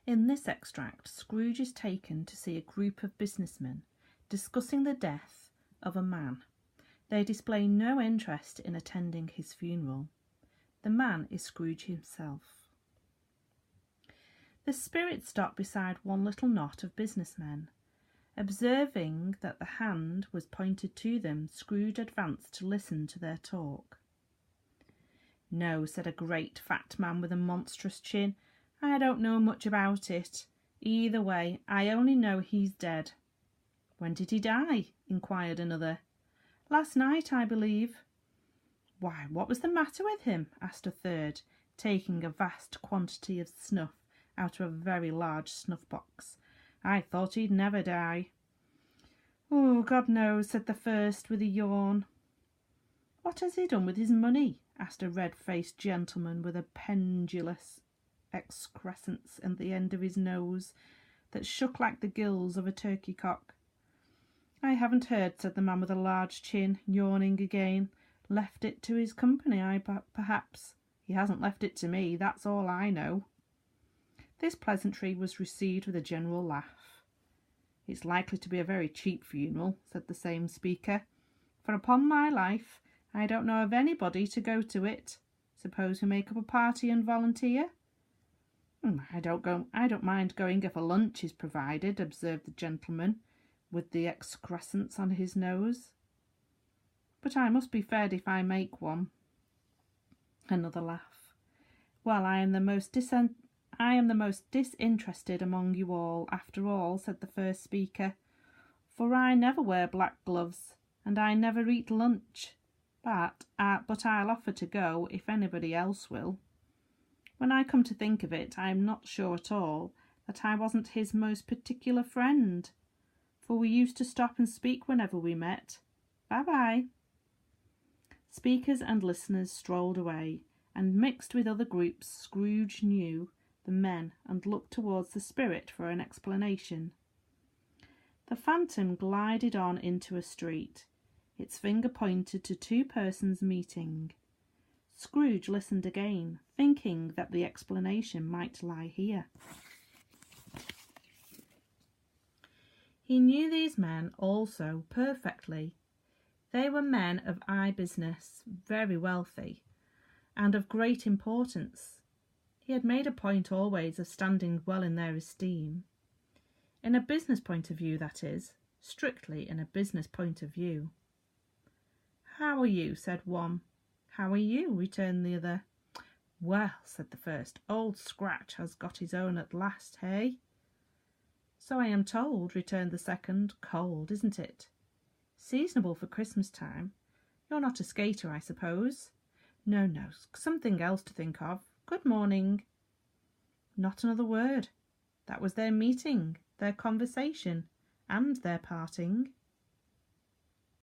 In this extract, Scrooge is taken to see a group of businessmen discussing the death of a man. They display no interest in attending his funeral. The man is Scrooge himself. The spirit stopped beside one little knot of businessmen. Observing that the hand was pointed to them, Scrooge advanced to listen to their talk. "No," said a great fat man with a monstrous chin. "I don't know much about it. Either way, I only know he's dead." "When did he die?" inquired another. "Last night, I believe." "Why, what was the matter with him?" asked a third, taking a vast quantity of snuff out of a very large snuff-box. "I thought he'd never die." "Oh, God knows," said the first with a yawn. "What has he done with his money?" asked a red-faced gentleman with a pendulous excrescence at the end of his nose that shook like the gills of a turkey-cock. "I haven't heard," said the man with a large chin, yawning again. "Left it to his company, perhaps. He hasn't left it to me, that's all I know." This pleasantry was received with a general laugh. "It's likely to be a very cheap funeral," said the same speaker, "for upon my life I don't know of anybody to go to it. Suppose we make up a party and volunteer?" I don't mind going if a lunch is provided," observed the gentleman with the excrescence on his nose. "But I must be fed if I make one." Another laugh. "Well, I am the most disinterested among you all, after all," said the first speaker, "for I never wear black gloves, and I never eat lunch. But I'll offer to go if anybody else will. When I come to think of it, I am not sure at all that I wasn't his most particular friend, for we used to stop and speak whenever we met. Bye-bye." Speakers and listeners strolled away, and mixed with other groups. Scrooge knew the men and looked towards the spirit for an explanation. The phantom glided on into a street. Its finger pointed to two persons meeting. Scrooge listened again, thinking that the explanation might lie here. He knew these men also perfectly. They were men of high business, very wealthy, and of great importance. He had made a point always of standing well in their esteem. In a business point of view, that is, strictly in a business point of view. "How are you?" said one. "How are you?" returned the other. "Well," said the first, "Old Scratch has got his own at last, hey?" "So I am told," returned the second. "Cold, isn't it?" "Seasonable for Christmas time. You're not a skater, I suppose?" No, something else to think of. Good morning." Not another word. That was their meeting, their conversation, and their parting.